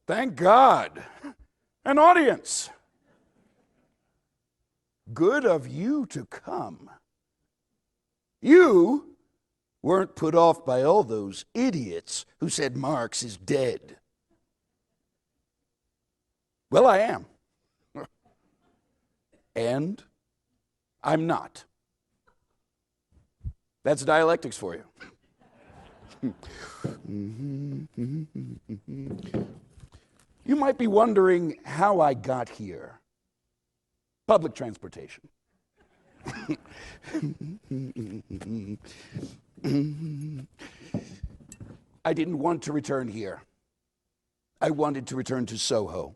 Thank God. An audience. Good of you to come. You weren't put off by all those idiots who said Marx is dead. Well, I am. And I'm not. That's dialectics for you. You might be wondering how I got here. Public transportation. I didn't want to return here. I wanted to return to Soho.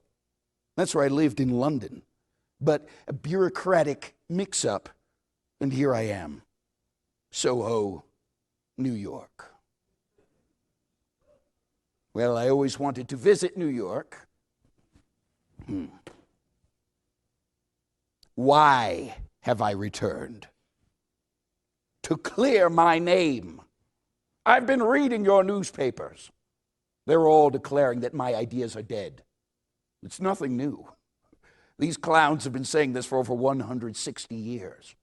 That's where I lived in London. But a bureaucratic mix-up, and here I am. Soho, New York. Well, I always wanted to visit New York. Why have I returned? To clear my name. I've been reading your newspapers. They're all declaring that my ideas are dead. It's nothing new. These clowns have been saying this for over 160 years.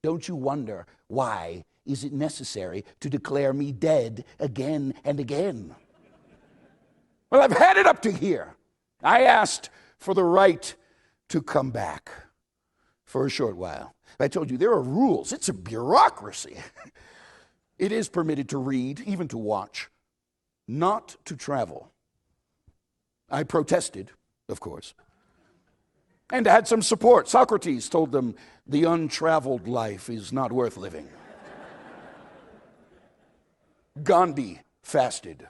Don't you wonder why is it necessary to declare me dead again and again? Well, I've had it up to here. I asked for the right to come back for a short while. I told you there are rules. It's a bureaucracy. It is permitted to read, even to watch, not to travel. I protested, of course, and had some support. Socrates told them the untraveled life is not worth living. Gandhi fasted.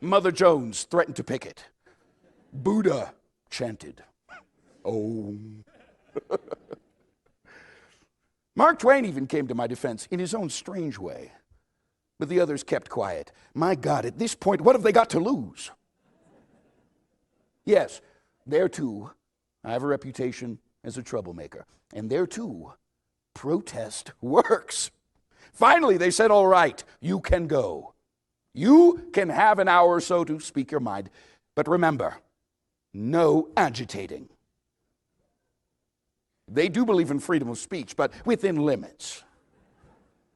Mother Jones threatened to picket. Buddha chanted. Oh. Mark Twain even came to my defense in his own strange way. But the others kept quiet. My God, at this point, what have they got to lose? Yes, there too, I have a reputation as a troublemaker. And there too, protest works. Finally, they said, all right, you can go. You can have an hour or so to speak your mind. But remember, no agitating. They do believe in freedom of speech, but within limits.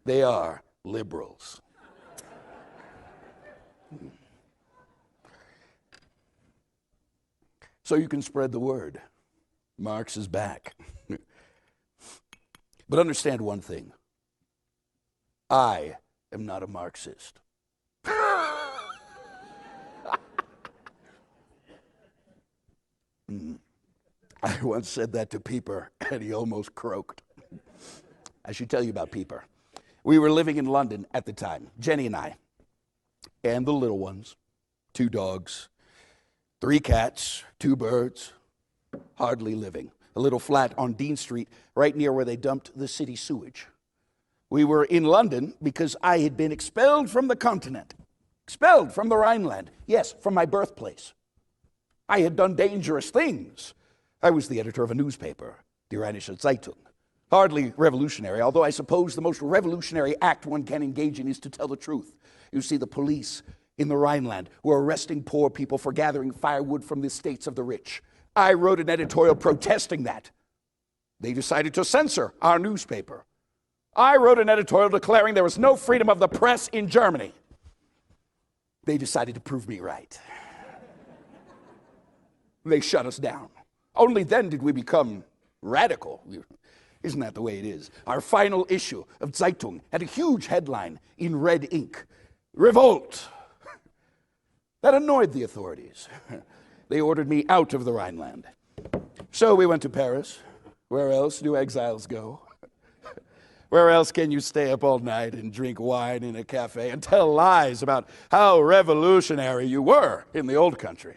They are liberals. So you can spread the word. Marx is back. But understand one thing. I am not a Marxist. I once said that to Pieper, and he almost croaked. I should tell you about Pieper. We were living in London at the time, Jenny and I, and the little ones, 2 dogs, 3 cats, 2 birds, hardly living. A little flat on Dean Street, right near where they dumped the city sewage. We were in London because I had been expelled from the continent, expelled from the Rhineland, yes, from my birthplace. I had done dangerous things. I was the editor of a newspaper, Die Rheinische Zeitung. Hardly revolutionary, although I suppose the most revolutionary act one can engage in is to tell the truth. You see, the police in the Rhineland were arresting poor people for gathering firewood from the estates of the rich. I wrote an editorial protesting that. They decided to censor our newspaper. I wrote an editorial declaring there was no freedom of the press in Germany. They decided to prove me right. They shut us down. Only then did we become radical. Isn't that the way it is? Our final issue of Zeitung had a huge headline in red ink. Revolt. That annoyed the authorities. They ordered me out of the Rhineland. So we went to Paris. Where else do exiles go? Where else can you stay up all night and drink wine in a cafe and tell lies about how revolutionary you were in the old country?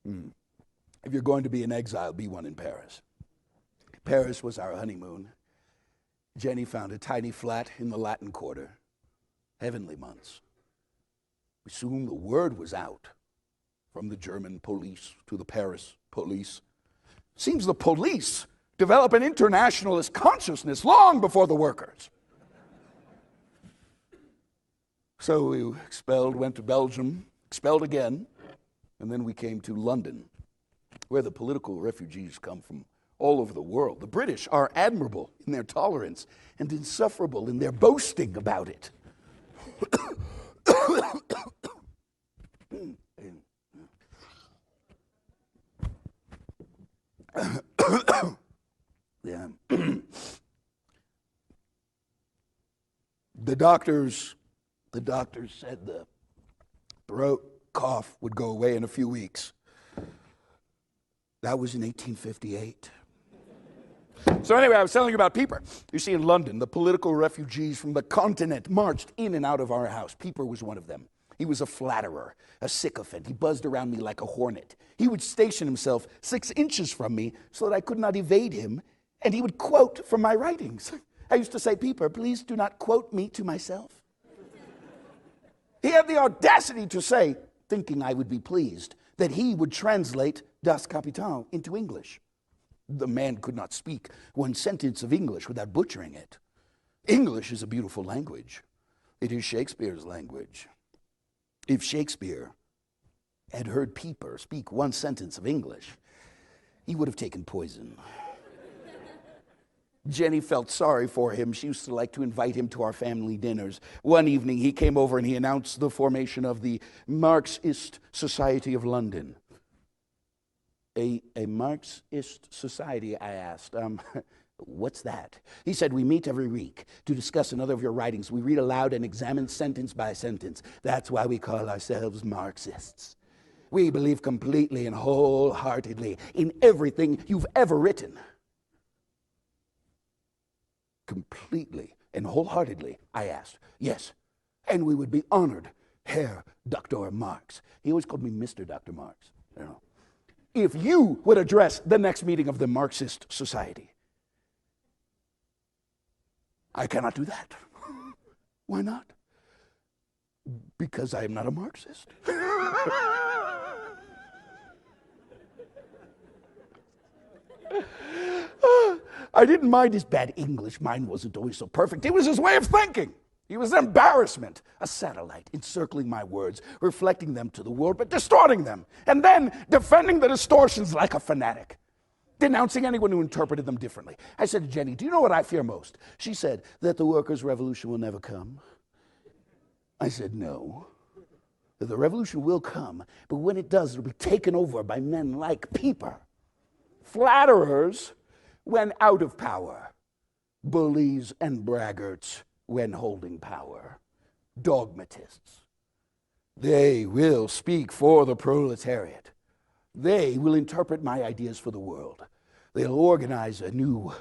If you're going to be an exile, be one in Paris. Paris was our honeymoon. Jenny found a tiny flat in the Latin Quarter. Heavenly months. Soon the word was out. From the German police to the Paris police. Seems the police develop an internationalist consciousness long before the workers. So we expelled, went to Belgium, expelled again, And then we came to London, where the political refugees come from all over the world. The British are admirable in their tolerance and insufferable in their boasting about it. Yeah. The doctors said the throat cough would go away in a few weeks. That was in 1858. So anyway, I was telling you about Pieper. You see, in London, the political refugees from the continent marched in and out of our house. Pieper was one of them. He was a flatterer, a sycophant. He buzzed around me like a hornet. He would station himself 6 inches from me so that I could not evade him, and he would quote from my writings. I used to say, Pieper, please do not quote me to myself. He had the audacity to say, thinking I would be pleased, that he would translate Das Kapital into English. The man could not speak one sentence of English without butchering it. English is a beautiful language. It is Shakespeare's language. If Shakespeare had heard Pieper speak one sentence of English, he would have taken poison. Jenny felt sorry for him. She used to like to invite him to our family dinners. One evening he came over and he announced the formation of the Marxist Society of London. A Marxist society, I asked. What's that? He said, we meet every week to discuss another of your writings. We read aloud and examine sentence by sentence. That's why we call ourselves Marxists. We believe completely and wholeheartedly in everything you've ever written. Completely and wholeheartedly, I asked. Yes, and we would be honored, Herr Dr. Marx. He always called me Mr. Dr. Marx. You know, if you would address the next meeting of the Marxist Society. I cannot do that. Why not? Because I am not a Marxist. I didn't mind his bad English. Mine wasn't always so perfect. It was his way of thinking. He was an embarrassment, a satellite encircling my words, reflecting them to the world, but distorting them, and then defending the distortions like a fanatic, denouncing anyone who interpreted them differently. I said to Jenny, do you know what I fear most? She said, that the workers' revolution will never come. I said, no. That the revolution will come, but when it does, it'll be taken over by men like Pieper. Flatterers when out of power, bullies and braggarts when holding power, dogmatists. They will speak for the proletariat. They will interpret my ideas for the world. They'll organize a new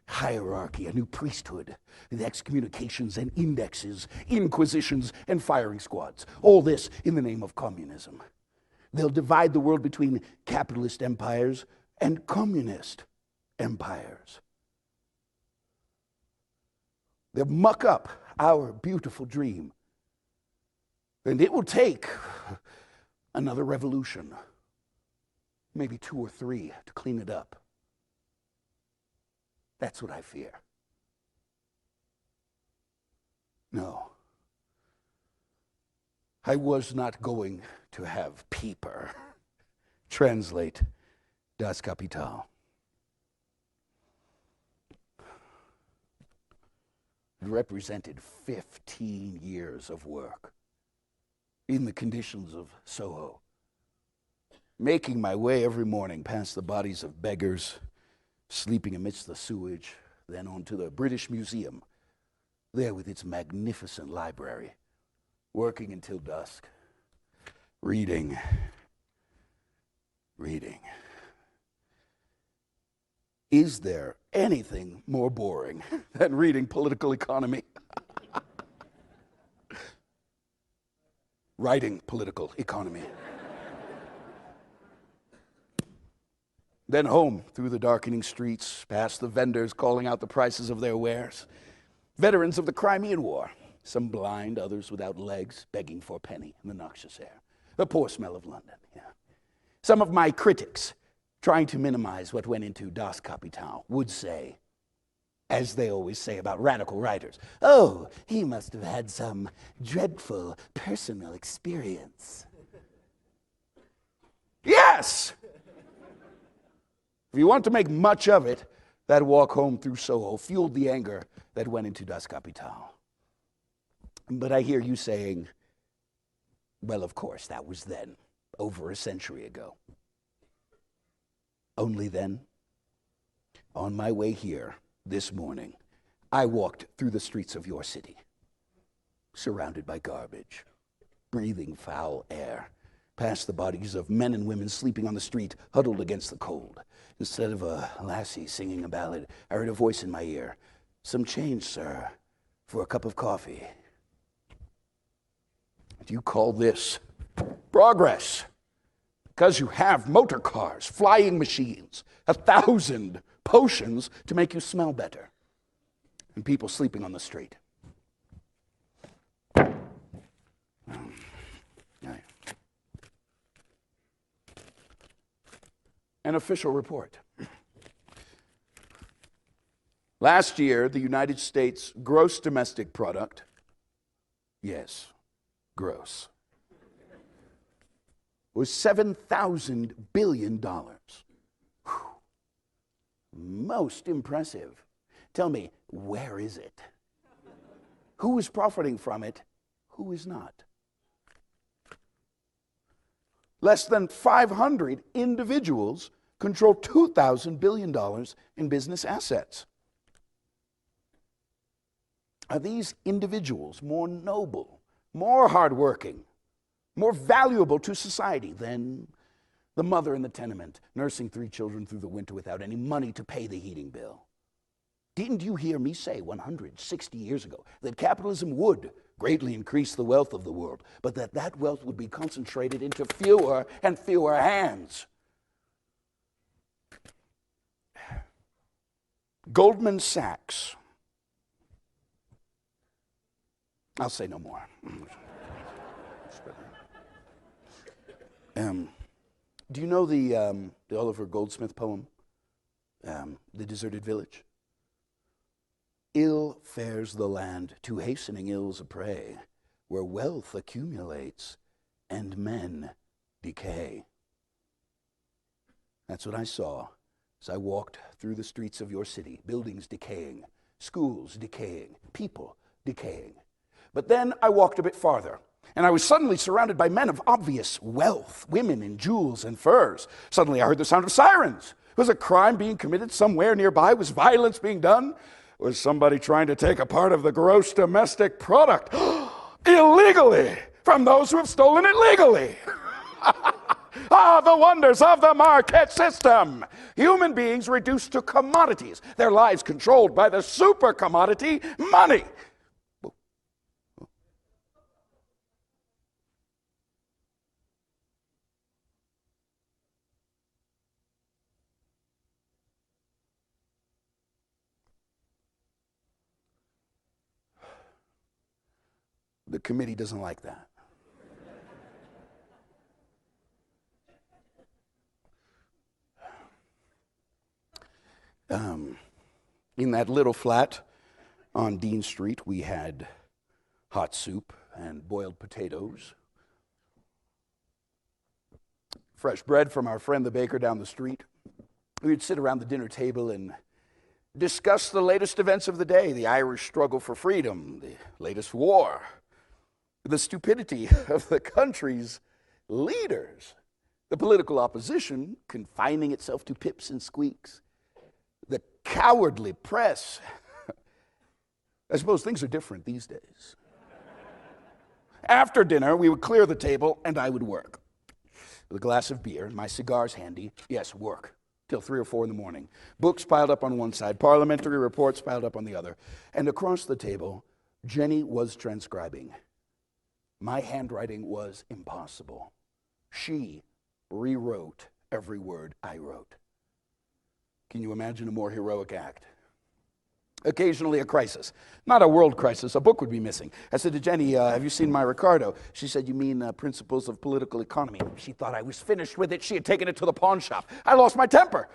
hierarchy, a new priesthood, with excommunications and indexes, inquisitions and firing squads. All this in the name of communism. They'll divide the world between capitalist empires and communist empires. They'll muck up our beautiful dream. And it will take another revolution, maybe 2 or 3, to clean it up. That's what I fear. No. I was not going to have Pieper translate Das Kapital. It represented 15 years of work in the conditions of Soho, making my way every morning past the bodies of beggars sleeping amidst the sewage, then on to the British Museum, there with its magnificent library, working until dusk, reading. Is there anything more boring than reading political economy? Writing political economy. Then home through the darkening streets, past the vendors calling out the prices of their wares. Veterans of the Crimean War, some blind, others without legs, begging for a penny in the noxious air. The poor smell of London, yeah. Some of my critics, trying to minimize what went into Das Kapital, would say, as they always say about radical writers, oh, he must have had some dreadful personal experience. Yes! If you want to make much of it, that walk home through Soho fueled the anger that went into Das Kapital. But I hear you saying, well, of course, that was then, over a century ago. Only then, on my way here this morning, I walked through the streets of your city, surrounded by garbage, breathing foul air, past the bodies of men and women sleeping on the street, huddled against the cold. Instead of a lassie singing a ballad, I heard a voice in my ear. Some change, sir, for a cup of coffee. Do you call this progress? Because you have motor cars, flying machines, 1,000 potions to make you smell better, and people sleeping on the street. An official report. Last year, the United States gross domestic product, yes, gross, was $7,000 billion. Whew. Most impressive. Tell me, where is it? Who is profiting from it? Who is not? Less than 500 individuals control $2,000 billion in business assets. Are these individuals more noble, more hardworking, more valuable to society than the mother in the tenement, nursing 3 children through the winter without any money to pay the heating bill? Didn't you hear me say 160 years ago that capitalism would greatly increase the wealth of the world, but that wealth would be concentrated into fewer and fewer hands? Goldman Sachs. I'll say no more. Do you know the Oliver Goldsmith poem, The Deserted Village? Ill fares the land to hastening ills a prey, where wealth accumulates and men decay. That's what I saw as I walked through the streets of your city, buildings decaying, schools decaying, people decaying. But then I walked a bit farther, and I was suddenly surrounded by men of obvious wealth, women in jewels and furs. Suddenly I heard the sound of sirens. Was a crime being committed somewhere nearby? Was violence being done? Was somebody trying to take a part of the gross domestic product illegally from those who have stolen it legally? Ah, the wonders of the market system. Human beings reduced to commodities, their lives controlled by the super commodity, money. The committee doesn't like that. In that little flat on Dean Street, we had hot soup and boiled potatoes, fresh bread from our friend the baker down the street. We'd sit around the dinner table and discuss the latest events of the day, the Irish struggle for freedom, the latest war, the stupidity of the country's leaders, the political opposition confining itself to pips and squeaks, the cowardly press. I suppose things are different these days. After dinner, we would clear the table and I would work. With a glass of beer, my cigars handy, yes, work, till 3 or 4 in the morning. Books piled up on one side, parliamentary reports piled up on the other. And across the table, Jenny was transcribing. My handwriting was impossible. She rewrote every word I wrote. Can you imagine a more heroic act? Occasionally a crisis. Not a world crisis, a book would be missing. I said to Jenny, have you seen my Ricardo? She said, you mean Principles of Political Economy? She thought I was finished with it. She had taken it to the pawn shop. I lost my temper.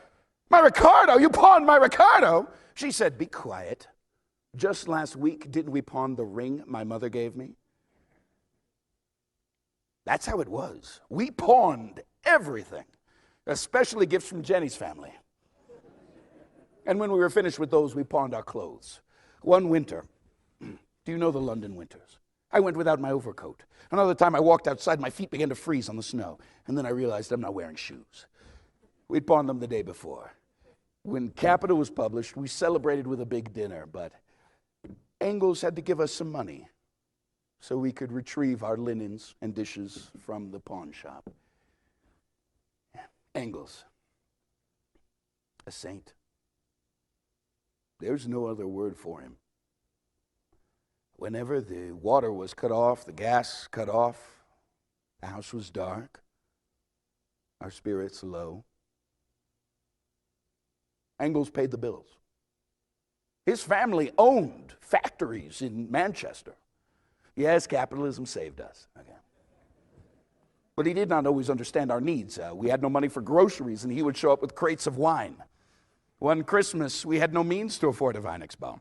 My Ricardo, you pawned my Ricardo? She said, be quiet. Just last week, didn't we pawn the ring my mother gave me? That's how it was. We pawned everything. especially gifts from Jenny's family. And when we were finished with those, we pawned our clothes. One winter, do you know the London winters? I went without my overcoat. Another time I walked outside, my feet began to freeze on the snow. And then I realized I'm not wearing shoes. We'd pawned them the day before. When Capital was published, we celebrated with a big dinner, but Engels had to give us some money so we could retrieve our linens and dishes from the pawn shop. Engels, a saint. There's no other word for him. Whenever the water was cut off, the gas cut off, the house was dark, our spirits low, Engels paid the bills. His family owned factories in Manchester. Yes, capitalism saved us. Okay. But he did not always understand our needs. We had no money for groceries, and he would show up with crates of wine. One Christmas, we had no means to afford a Weihnachtsbaum,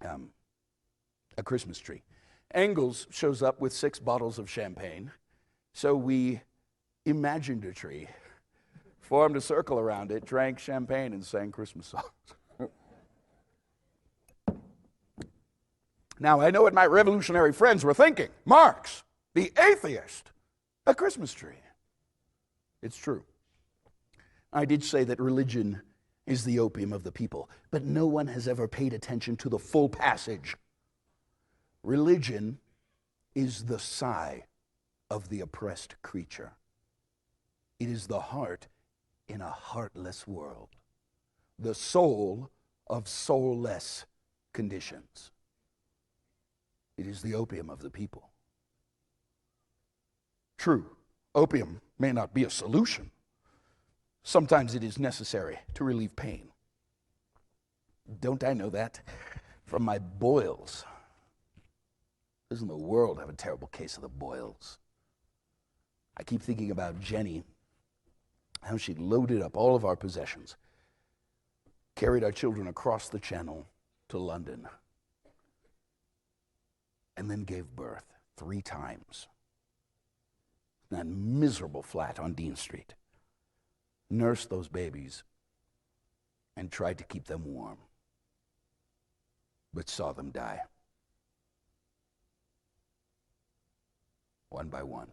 a Christmas tree. Engels shows up with 6 bottles of champagne, so we imagined a tree, formed a circle around it, drank champagne, and sang Christmas songs. Now, I know what my revolutionary friends were thinking. Marx, the atheist, a Christmas tree. It's true. I did say that religion is the opium of the people, but no one has ever paid attention to the full passage. Religion is the sigh of the oppressed creature. It is the heart in a heartless world, the soul of soulless conditions. It is the opium of the people. True, opium may not be a solution. Sometimes it is necessary to relieve pain. Don't I know that from my boils? Doesn't the world have a terrible case of the boils? I keep thinking about Jenny, how she loaded up all of our possessions, carried our children across the channel to London, and then gave birth 3 times. In that miserable flat on Dean Street. Nursed those babies and tried to keep them warm, but saw them die. One by one.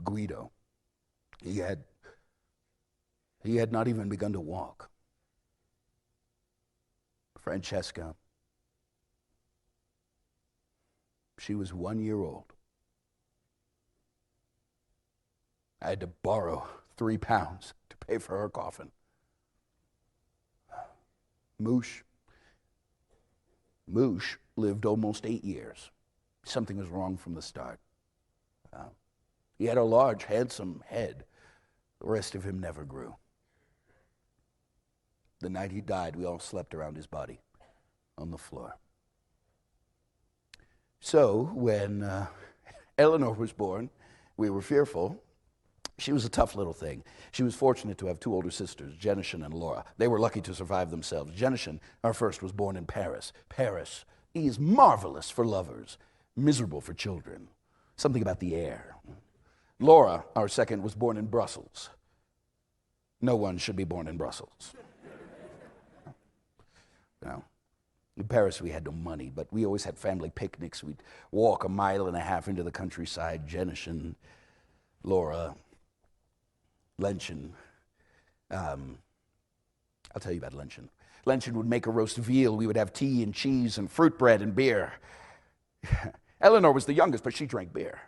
Guido, he had not even begun to walk. Francesca, she was 1 year old. I had to borrow £3 to pay for her coffin. Moosh lived almost 8 years. Something was wrong from the start. He had a large, handsome head. The rest of him never grew. The night he died, we all slept around his body on the floor. So when Eleanor was born, we were fearful. She was a tough little thing. She was fortunate to have 2 older sisters, Jenishin and Laura. They were lucky to survive themselves. Jenishin, our first, was born in Paris. Paris is marvelous for lovers, miserable for children. Something about the air. Laura, our second, was born in Brussels. No one should be born in Brussels. No. In Paris, we had no money, but we always had family picnics. We'd walk 1.5 miles into the countryside. Jenishin, Laura, Lenchen. I'll tell you about Lenchen. Lenchen would make a roast veal. We would have tea and cheese and fruit bread and beer. Eleanor was the youngest, but she drank beer.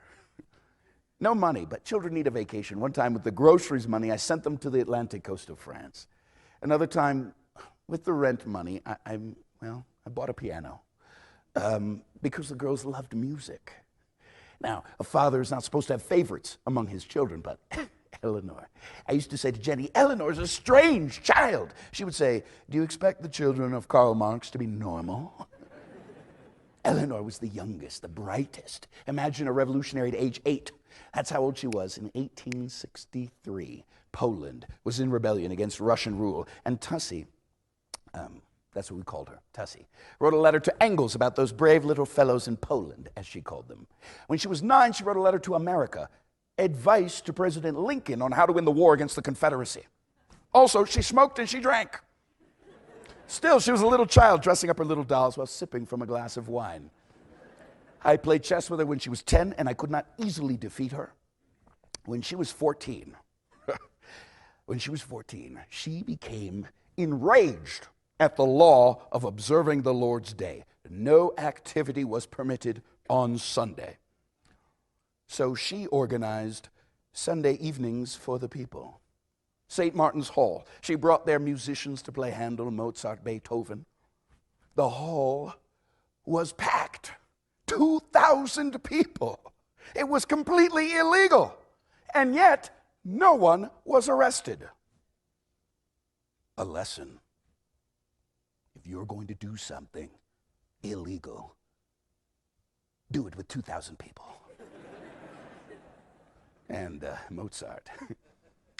No money, but children need a vacation. One time with the groceries money, I sent them to the Atlantic coast of France. Another time, with the rent money, I bought a piano because the girls loved music. Now, a father is not supposed to have favorites among his children, but Eleanor. I used to say to Jenny, Eleanor's a strange child. She would say, do you expect the children of Karl Marx to be normal? Eleanor was the youngest, the brightest. Imagine a revolutionary at age 8. That's how old she was in 1863. Poland was in rebellion against Russian rule. And Tussie, that's what we called her, Tussie, wrote a letter to Engels about those brave little fellows in Poland, as she called them. When she was 9, she wrote a letter to America. advice to President Lincoln on how to win the war against the Confederacy. Also, she smoked and she drank. Still, she was a little child dressing up her little dolls while sipping from a glass of wine. I played chess with her when she was 10, and I could not easily defeat her. When she was 14, she became enraged at the law of observing the Lord's Day. No activity was permitted on Sunday. So she organized Sunday evenings for the people. St. Martin's Hall. She brought their musicians to play Handel, Mozart, Beethoven. The hall was packed. 2,000 people. It was completely illegal. And yet, no one was arrested. A lesson. If you're going to do something illegal, do it with 2,000 people. And Mozart.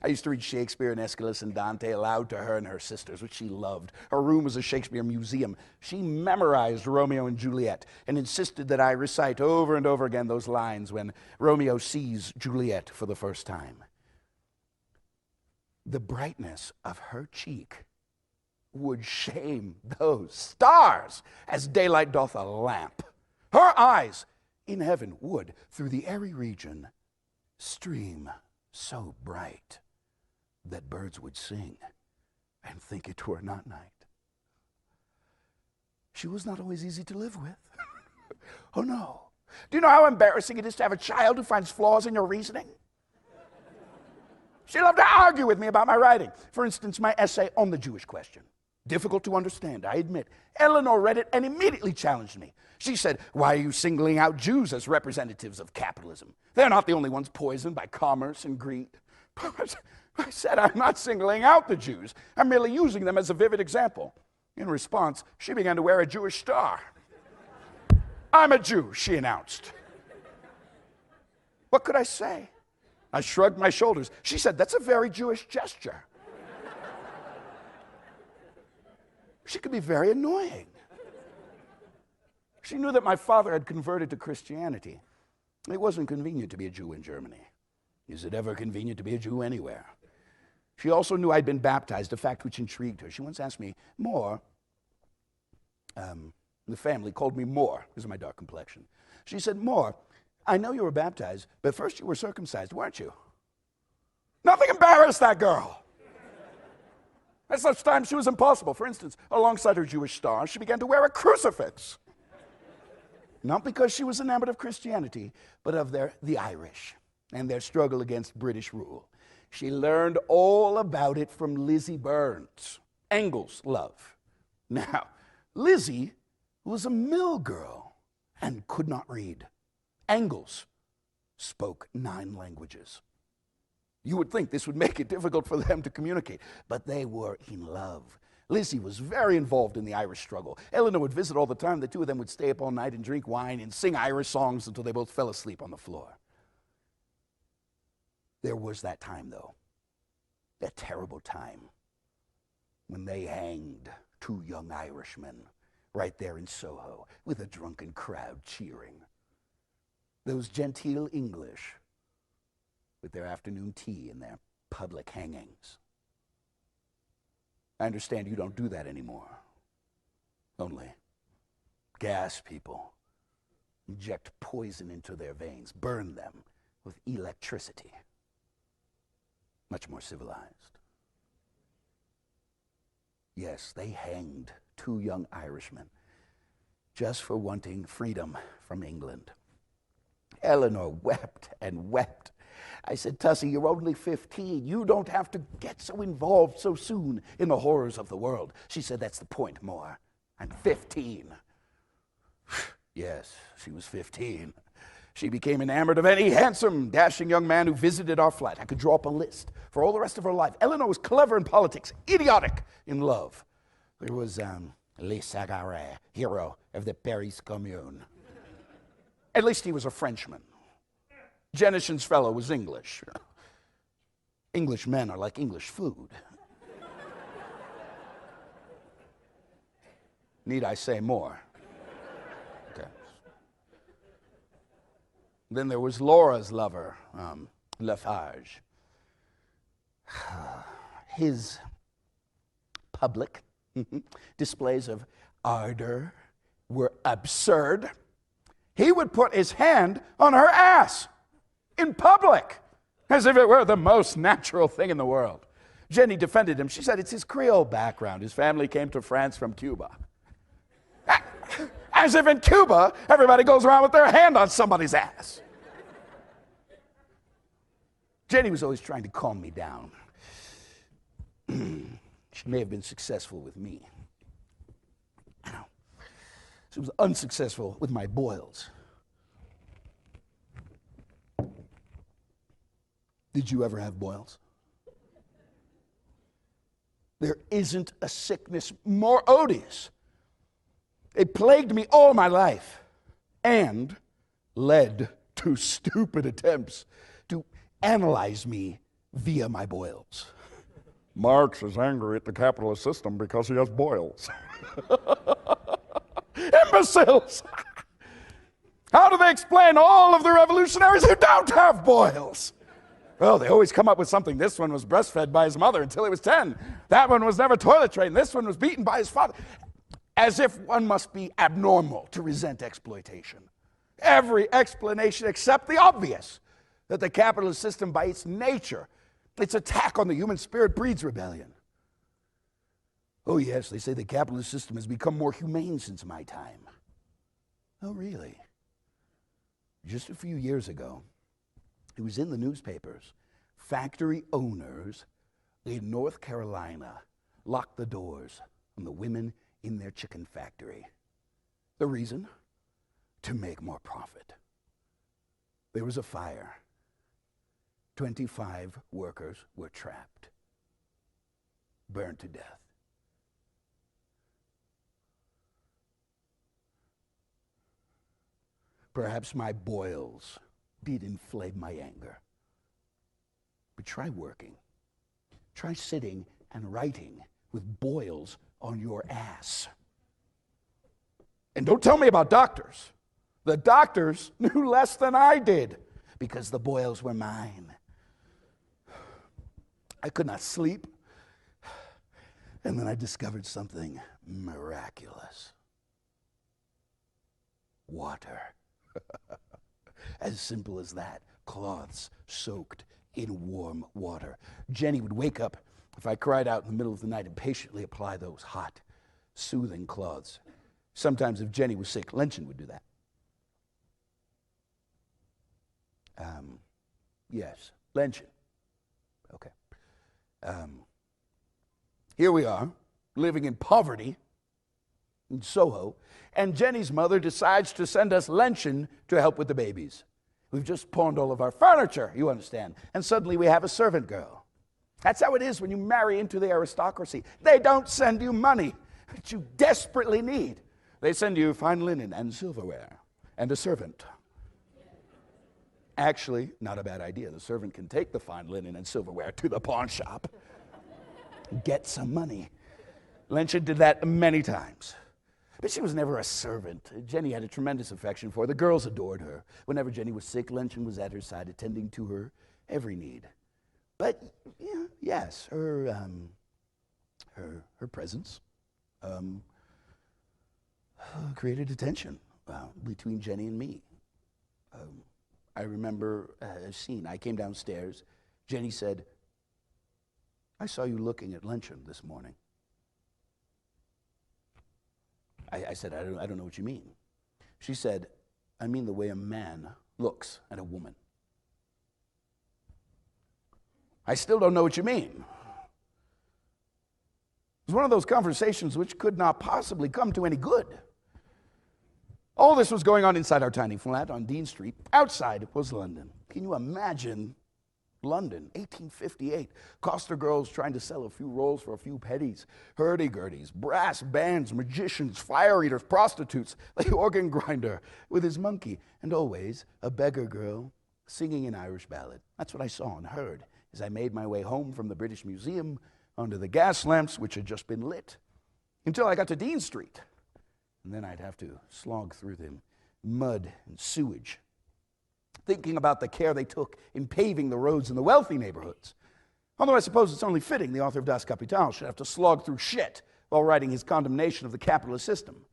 I used to read Shakespeare and Aeschylus and Dante aloud to her and her sisters, which she loved. Her room was a Shakespeare museum. She memorized Romeo and Juliet and insisted that I recite over and over again those lines when Romeo sees Juliet for the first time. The brightness of her cheek would shame those stars as daylight doth a lamp. Her eyes in heaven would, through the airy region, stream so bright that birds would sing and think it were not night. She was not always easy to live with. Oh no. Do you know how embarrassing it is to have a child who finds flaws in your reasoning? She loved to argue with me about my writing. For instance, my essay on the Jewish question. Difficult to understand, I admit. Eleanor read it and immediately challenged me. She said, "Why are you singling out Jews as representatives of capitalism? They're not the only ones poisoned by commerce and greed." I said, "I'm not singling out the Jews. I'm merely using them as a vivid example." In response, she began to wear a Jewish star. "I'm a Jew," she announced. What could I say? I shrugged my shoulders. She said, "That's a very Jewish gesture." She could be very annoying. She knew that my father had converted to Christianity. It wasn't convenient to be a Jew in Germany. Is it ever convenient to be a Jew anywhere? She also knew I'd been baptized, a fact which intrigued her. She once asked me, "Moore," the family called me Moore because of my dark complexion. She said, "Moore, I know you were baptized, but first you were circumcised, weren't you?" Nothing embarrassed that girl. At such times she was impossible. For instance, alongside her Jewish star, she began to wear a crucifix. Not because she was enamored of Christianity, but of the Irish and their struggle against British rule. She learned all about it from Lizzie Burns, Engels' love. Now, Lizzie was a mill girl and could not read. Engels spoke 9 languages. You would think this would make it difficult for them to communicate, but they were in love. Lizzie was very involved in the Irish struggle. Eleanor would visit all the time. The two of them would stay up all night and drink wine and sing Irish songs until they both fell asleep on the floor. There was that time, though, that terrible time, when they hanged 2 young Irishmen right there in Soho with a drunken crowd cheering. Those genteel English with their afternoon tea and their public hangings. I understand you don't do that anymore. Only gas people, inject poison into their veins, burn them with electricity. Much more civilized. Yes, they hanged 2 young Irishmen just for wanting freedom from England. Eleanor wept and wept. I said, "Tussie, you're only 15. You don't have to get so involved so soon in the horrors of the world." She said, "That's the point, Moore. I'm 15. Yes, she was 15. She became enamored of any handsome, dashing young man who visited our flat. I could draw up a list for all the rest of her life. Eleanor was clever in politics, idiotic in love. There was Le Sagaret, hero of the Paris Commune. At least he was a Frenchman. Jenison's fellow was English. English men are like English food. Need I say more? Okay. Then there was Laura's lover, Lafarge. His public displays of ardor were absurd. He would put his hand on her ass in public as if it were the most natural thing in the world. Jenny defended him. She said it's his Creole background. His family came to France from Cuba. As if in Cuba, everybody goes around with their hand on somebody's ass. Jenny was always trying to calm me down. She may have been successful with me. She was unsuccessful with my boils. Did you ever have boils? There isn't a sickness more odious. It plagued me all my life and led to stupid attempts to analyze me via my boils. Marx is angry at the capitalist system because he has boils. Imbeciles! How do they explain all of the revolutionaries who don't have boils? Well, they always come up with something. This one was breastfed by his mother until he was 10. That one was never toilet trained. This one was beaten by his father. As if one must be abnormal to resent exploitation. Every explanation except the obvious, that the capitalist system by its nature, its attack on the human spirit breeds rebellion. Oh yes, they say the capitalist system has become more humane since my time. Oh really? Just a few years ago, it was in the newspapers. Factory owners in North Carolina locked the doors on the women in their chicken factory. The reason? To make more profit. There was a fire. 25 workers were trapped, burned to death. Perhaps my boils did inflame my anger. But try working. Try sitting and writing with boils on your ass. And don't tell me about doctors. The doctors knew less than I did because the boils were mine. I could not sleep. And then I discovered something miraculous. Water. As simple as that. Cloths soaked in warm water. Jenny would wake up if I cried out in the middle of the night and patiently apply those hot, soothing cloths. Sometimes if Jenny was sick, Lenchen would do that. Yes, Lenchen. Okay. Here we are, living in poverty in Soho, and Jenny's mother decides to send us Lenchen to help with the babies. We've just pawned all of our furniture, you understand, and suddenly we have a servant girl. That's how it is when you marry into the aristocracy. They don't send you money that you desperately need. They send you fine linen and silverware and a servant. Actually, not a bad idea. The servant can take the fine linen and silverware to the pawn shop, get some money. Lenchen did that many times. But she was never a servant. Jenny had a tremendous affection for her. The girls adored her. Whenever Jenny was sick, Lenchen was at her side, attending to her every need. But yes, her presence created a tension between Jenny and me. I remember a scene. I came downstairs. Jenny said, "I saw you looking at Lenchen this morning." I said, I don't know what you mean. She said, "I mean the way a man looks at a woman." I still don't know what you mean. It was one of those conversations which could not possibly come to any good. All this was going on inside our tiny flat on Dean Street. Outside was London. Can you imagine London, 1858? Coster girls trying to sell a few rolls for a few pennies. Hurdy-gurdies, brass bands, magicians, fire eaters, prostitutes, the organ grinder with his monkey, and always a beggar girl singing an Irish ballad. That's what I saw and heard as I made my way home from the British Museum under the gas lamps which had just been lit, until I got to Dean Street. And then I'd have to slog through the mud and sewage thinking about the care they took in paving the roads in the wealthy neighborhoods. Although I suppose it's only fitting the author of Das Kapital should have to slog through shit while writing his condemnation of the capitalist system.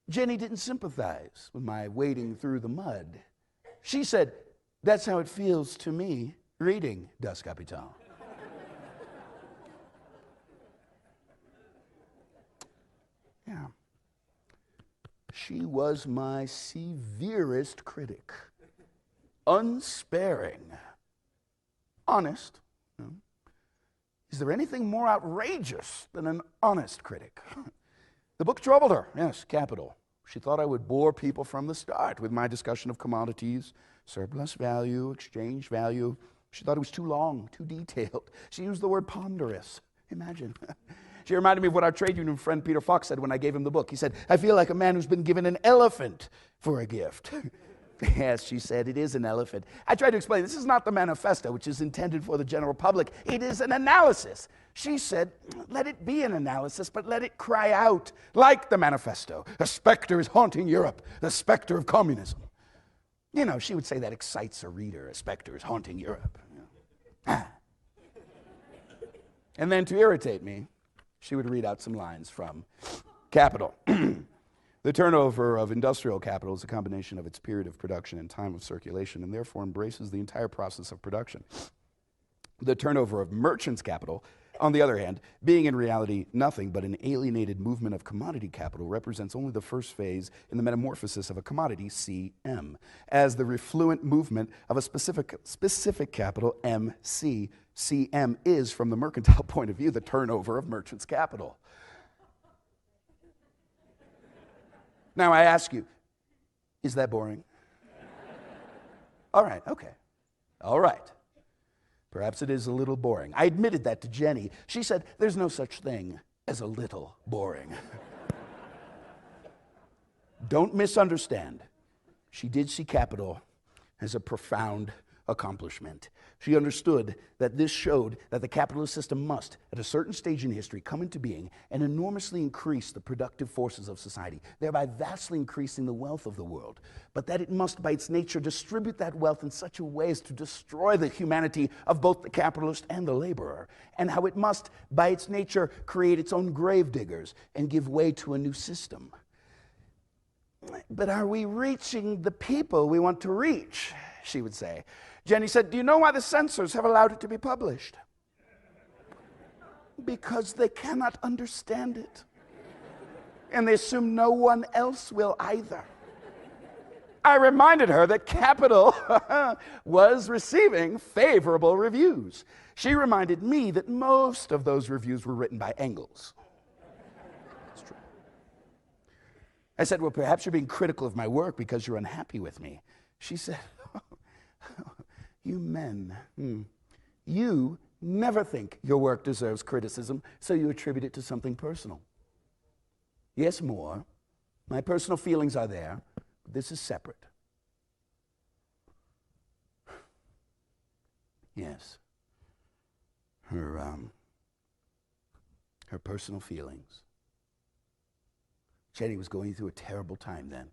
Jenny didn't sympathize with my wading through the mud. She said, "That's how it feels to me reading Das Kapital." Yeah. She was my severest critic. Unsparing. Honest. Is there anything more outrageous than an honest critic? The book troubled her. Yes, capital. She thought I would bore people from the start with my discussion of commodities, surplus value, exchange value. She thought it was too long, too detailed. She used the word ponderous. Imagine. She reminded me of what our trade union friend Peter Fox said when I gave him the book. He said, "I feel like a man who's been given an elephant for a gift." Yes, she said, it is an elephant. I tried to explain, this is not the manifesto, which is intended for the general public. It is an analysis. She said, let it be an analysis, but let it cry out like the manifesto. A specter is haunting Europe, the specter of communism. You know, she would say that excites a reader. A specter is haunting Europe. And then to irritate me, she would read out some lines from Capital. The turnover of industrial capital is a combination of its period of production and time of circulation, and therefore embraces the entire process of production. The turnover of merchants' capital, on the other hand, being in reality nothing but an alienated movement of commodity capital, represents only the first phase in the metamorphosis of a commodity, CM, as the refluent movement of a specific capital, MC. CM is, from the mercantile point of view, the turnover of merchants' capital. Now I ask you, is that boring? All right, okay. All right. Perhaps it is a little boring. I admitted that to Jenny. She said, there's no such thing as a little boring. Don't misunderstand. She did see capital as a profound accomplishment. She understood that this showed that the capitalist system must, at a certain stage in history, come into being and enormously increase the productive forces of society, thereby vastly increasing the wealth of the world, but that it must, by its nature, distribute that wealth in such a way as to destroy the humanity of both the capitalist and the laborer, and how it must, by its nature, create its own gravediggers and give way to a new system. But are we reaching the people we want to reach? She would say. Jenny said, do you know why the censors have allowed it to be published? Because they cannot understand it. And they assume no one else will either. I reminded her that Capital was receiving favorable reviews. She reminded me that most of those reviews were written by Engels. That's true. I said, well, perhaps you're being critical of my work because you're unhappy with me. She said, you men, you never think your work deserves criticism, so you attribute it to something personal. Yes, more. My personal feelings are there, but this is separate. Yes. Her personal feelings. Jenny was going through a terrible time then.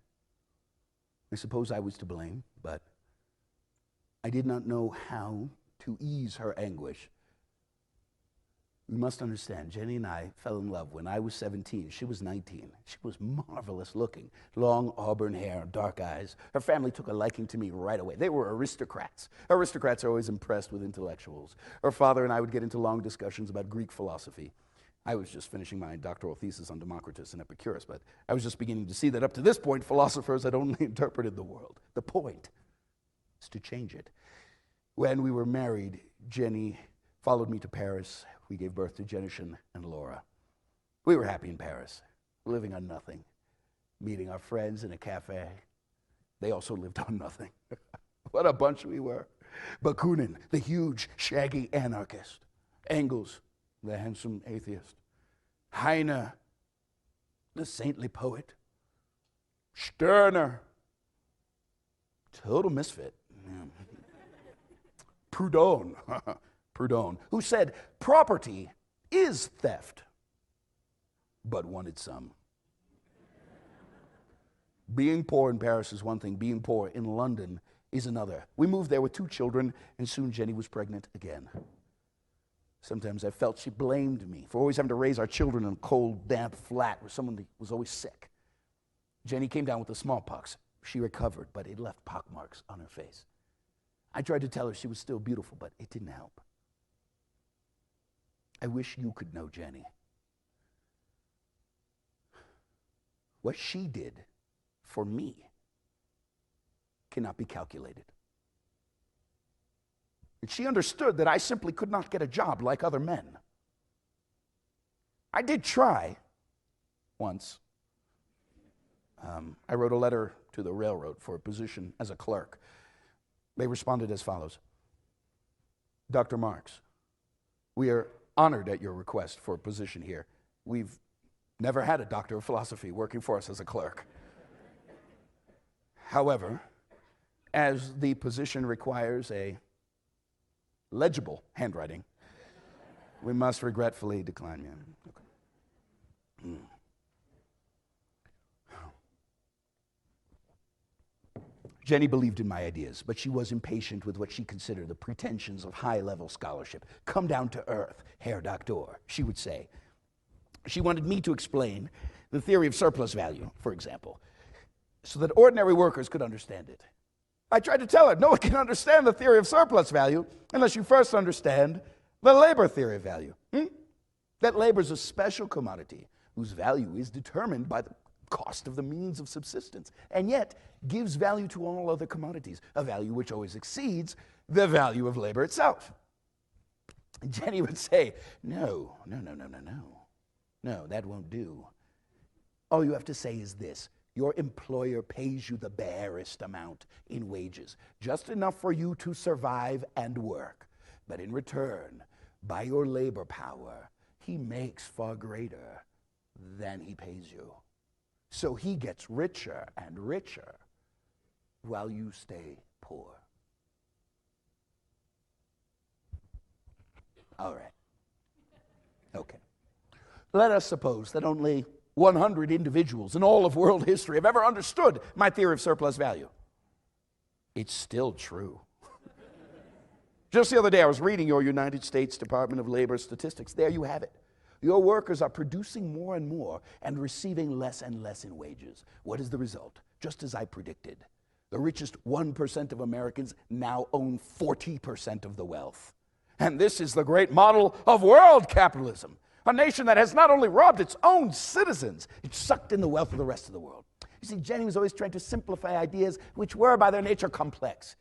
I suppose I was to blame, but I did not know how to ease her anguish. You must understand, Jenny and I fell in love when I was 17. She was 19. She was marvelous looking. Long auburn hair, dark eyes. Her family took a liking to me right away. They were aristocrats. Aristocrats are always impressed with intellectuals. Her father and I would get into long discussions about Greek philosophy. I was just finishing my doctoral thesis on Democritus and Epicurus, but I was just beginning to see that up to this point, philosophers had only interpreted the world. The point is to change it. When we were married, Jenny followed me to Paris. We gave birth to Jennishan and Laura. We were happy in Paris, living on nothing, meeting our friends in a cafe. They also lived on nothing. What a bunch we were. Bakunin, the huge, shaggy anarchist. Engels, the handsome atheist. Heine, the saintly poet. Stirner, total misfit. Proudhon, who said property is theft, but wanted some. Being poor in Paris is one thing. Being poor in London is another. We moved there with 2 children, and soon Jenny was pregnant again. Sometimes I felt she blamed me for always having to raise our children in a cold, damp flat where someone was always sick. Jenny came down with the smallpox. She recovered, but it left pockmarks on her face. I tried to tell her she was still beautiful, but it didn't help. I wish you could know Jenny. What she did for me cannot be calculated. And she understood that I simply could not get a job like other men. I did try once. I wrote a letter to the railroad for a position as a clerk. They responded as follows. Dr. Marks, we are honored at your request for a position here. We've never had a doctor of philosophy working for us as a clerk. However, as the position requires a legible handwriting, we must regretfully decline you. Okay. Jenny believed in my ideas, but she was impatient with what she considered the pretensions of high-level scholarship. Come down to earth, Herr Doctor, she would say. She wanted me to explain the theory of surplus value, for example, so that ordinary workers could understand it. I tried to tell her, no one can understand the theory of surplus value unless you first understand the labor theory of value. That labor is a special commodity whose value is determined by the cost of the means of subsistence, and yet gives value to all other commodities, a value which always exceeds the value of labor itself. And Jenny would say, no, that won't do. All you have to say is this: your employer pays you the barest amount in wages, just enough for you to survive and work. But in return, by your labor power, he makes far greater than he pays you. So he gets richer and richer while you stay poor. All right. Okay. Let us suppose that only 100 individuals in all of world history have ever understood my theory of surplus value. It's still true. Just the other day, I was reading your United States Department of Labor statistics. There you have it. Your workers are producing more and more and receiving less and less in wages. What is the result? Just as I predicted. The richest 1% of Americans now own 40% of the wealth. And this is the great model of world capitalism. A nation that has not only robbed its own citizens, it's sucked in the wealth of the rest of the world. You see, Jenny was always trying to simplify ideas which were by their nature complex.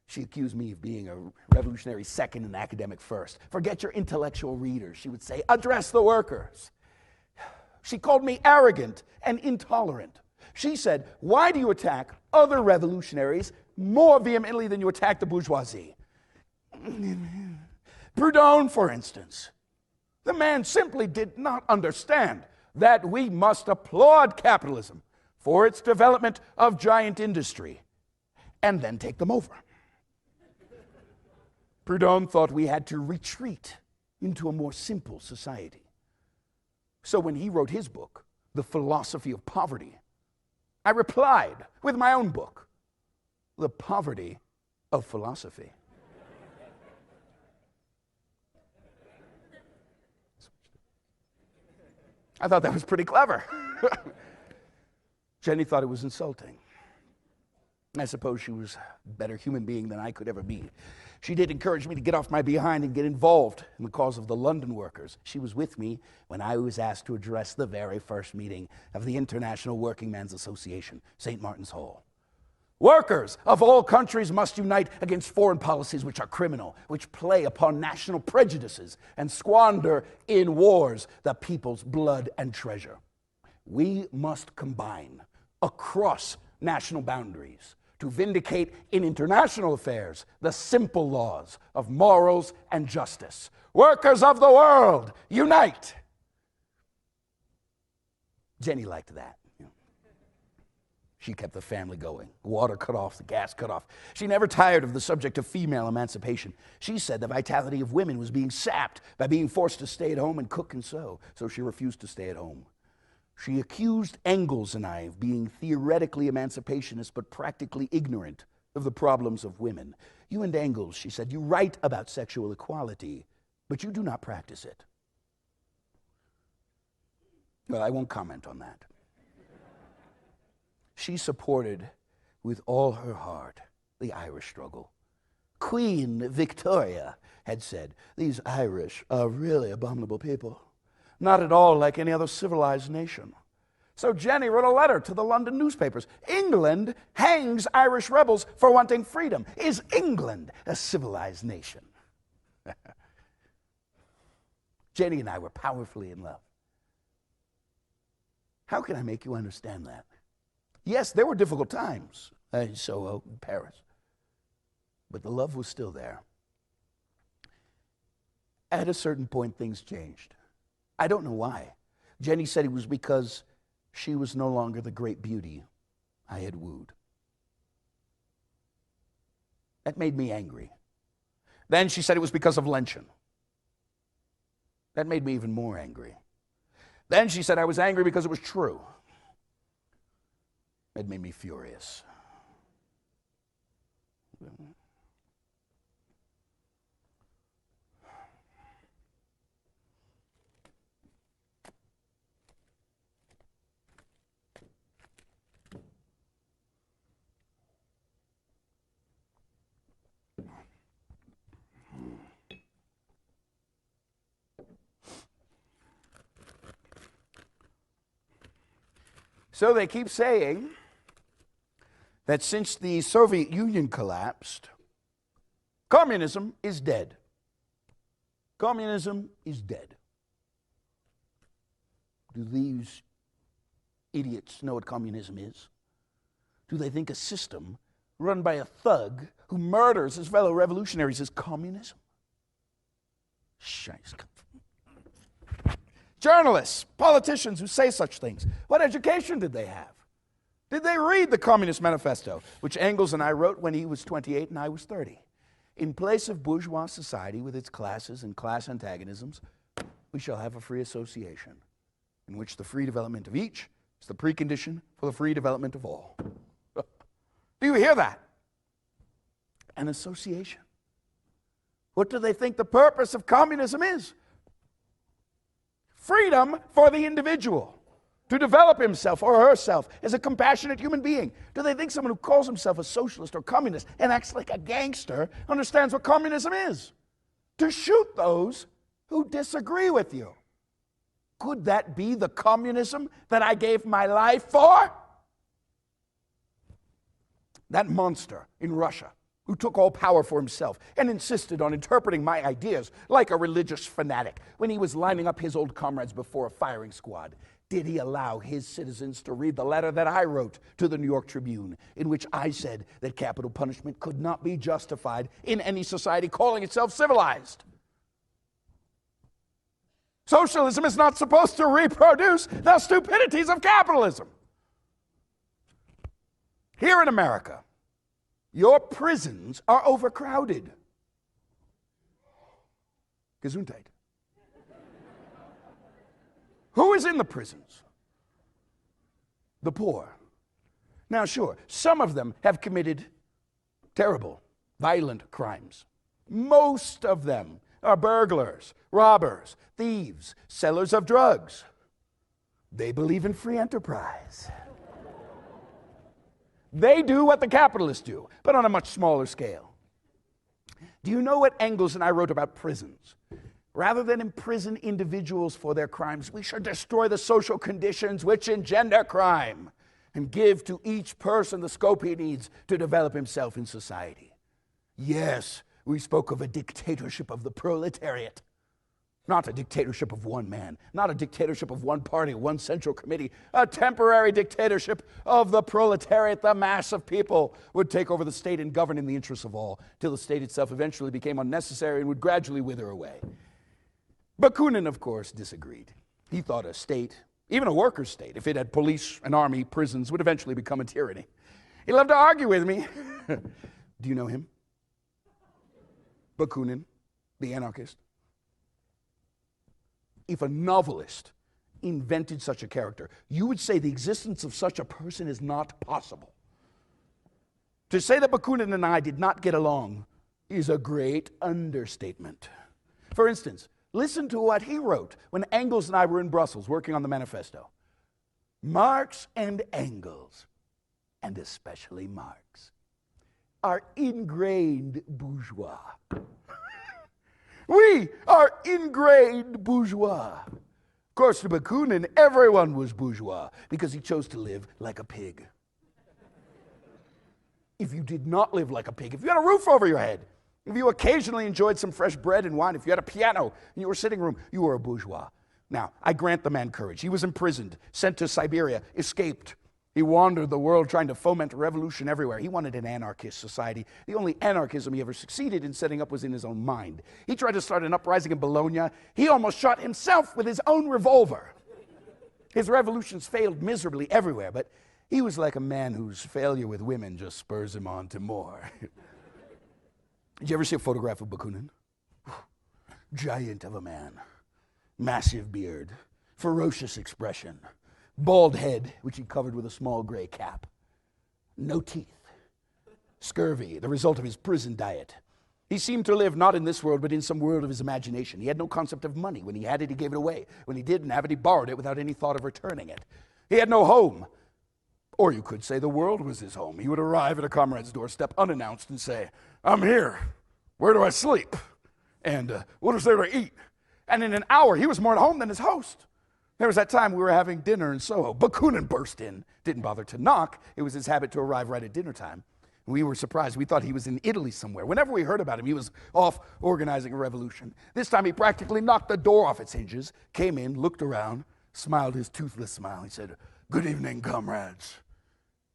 She accused me of being a revolutionary second and academic first. Forget your intellectual readers, she would say. Address the workers. She called me arrogant and intolerant. She said, why do you attack other revolutionaries more vehemently than you attack the bourgeoisie? Proudhon, for instance. The man simply did not understand that we must applaud capitalism for its development of giant industry and then take them over. Proudhon thought we had to retreat into a more simple society. So when he wrote his book, The Philosophy of Poverty, I replied with my own book, The Poverty of Philosophy. I thought that was pretty clever. Jenny thought it was insulting. I suppose she was a better human being than I could ever be. She did encourage me to get off my behind and get involved in the cause of the London workers. She was with me when I was asked to address the very first meeting of the International Working Men's Association, St. Martin's Hall. Workers of all countries must unite against foreign policies which are criminal, which play upon national prejudices and squander in wars the people's blood and treasure. We must combine across national boundaries to vindicate in international affairs the simple laws of morals and justice. Workers of the world, unite! Jenny liked that. She kept the family going. The water cut off, the gas cut off. She never tired of the subject of female emancipation. She said the vitality of women was being sapped by being forced to stay at home and cook and sew, so she refused to stay at home. She accused Engels and I of being theoretically emancipationists but practically ignorant of the problems of women. You and Engels, she said, you write about sexual equality, but you do not practice it. Well, I won't comment on that. She supported with all her heart the Irish struggle. Queen Victoria had said, these Irish are really abominable people, not at all like any other civilized nation. So Jenny wrote a letter to the London newspapers. England hangs Irish rebels for wanting freedom. Is England a civilized nation? Jenny and I were powerfully in love. How can I make you understand that? Yes, there were difficult times in Soho, in Paris, but the love was still there. At a certain point, things changed. I don't know why. Jenny said it was because she was no longer the great beauty I had wooed. That made me angry. Then she said it was because of Lenchen. That made me even more angry. Then she said I was angry because it was true. That made me furious. So they keep saying that since the Soviet Union collapsed, communism is dead. Communism is dead. Do these idiots know what communism is? Do they think a system run by a thug who murders his fellow revolutionaries is communism? Scheiße. Journalists, politicians who say such things, what education did they have? Did they read the Communist Manifesto, which Engels and I wrote when he was 28 and I was 30? In place of bourgeois society with its classes and class antagonisms, we shall have a free association in which the free development of each is the precondition for the free development of all. Do you hear that? An association. What do they think the purpose of communism is? Freedom for the individual to develop himself or herself as a compassionate human being. Do they think someone who calls himself a socialist or communist and acts like a gangster understands what communism is? To shoot those who disagree with you. Could that be the communism that I gave my life for? That monster in Russia who took all power for himself and insisted on interpreting my ideas like a religious fanatic when he was lining up his old comrades before a firing squad. Did he allow his citizens to read the letter that I wrote to the New York Tribune, in which I said that capital punishment could not be justified in any society calling itself civilized? Socialism is not supposed to reproduce the stupidities of capitalism. Here in America, your prisons are overcrowded. Gesundheit. Who is in the prisons? The poor. Now, sure, some of them have committed terrible, violent crimes. Most of them are burglars, robbers, thieves, sellers of drugs. They believe in free enterprise. They do what the capitalists do, but on a much smaller scale. Do you know what Engels and I wrote about prisons? Rather than imprison individuals for their crimes, we should destroy the social conditions which engender crime and give to each person the scope he needs to develop himself in society. Yes, we spoke of a dictatorship of the proletariat. Not a dictatorship of one man, not a dictatorship of one party, one central committee, a temporary dictatorship of the proletariat. The mass of people would take over the state and govern in the interests of all, till the state itself eventually became unnecessary and would gradually wither away. Bakunin, of course, disagreed. He thought a state, even a workers' state, if it had police, an army, prisons, would eventually become a tyranny. He loved to argue with me. Do you know him? Bakunin, the anarchist. If a novelist invented such a character, you would say the existence of such a person is not possible. To say that Bakunin and I did not get along is a great understatement. For instance, listen to what he wrote when Engels and I were in Brussels working on the manifesto. Marx and Engels, and especially Marx, are ingrained bourgeois. We are ingrained bourgeois. Of course, to Bakunin, everyone was bourgeois because he chose to live like a pig. If you did not live like a pig, if you had a roof over your head, if you occasionally enjoyed some fresh bread and wine, if you had a piano in your sitting room, you were a bourgeois. Now, I grant the man courage. He was imprisoned, sent to Siberia, escaped. He wandered the world trying to foment revolution everywhere. He wanted an anarchist society. The only anarchism he ever succeeded in setting up was in his own mind. He tried to start an uprising in Bologna. He almost shot himself with his own revolver. His revolutions failed miserably everywhere, but he was like a man whose failure with women just spurs him on to more. Did you ever see a photograph of Bakunin? Giant of a man, massive beard, ferocious expression, bald head, which he covered with a small gray cap, no teeth, scurvy, the result of his prison diet. He seemed to live not in this world, but in some world of his imagination. He had no concept of money. When he had it, he gave it away. When he didn't have it, he borrowed it without any thought of returning it. He had no home. Or you could say the world was his home. He would arrive at a comrade's doorstep unannounced and say, "I'm here. Where do I sleep? And what is there to eat?" And in an hour, he was more at home than his host. There was that time we were having dinner in Soho. Bakunin burst in, didn't bother to knock. It was his habit to arrive right at dinner time. We were surprised. We thought he was in Italy somewhere. Whenever we heard about him, he was off organizing a revolution. This time he practically knocked the door off its hinges, came in, looked around, smiled his toothless smile. He said, "Good evening, comrades."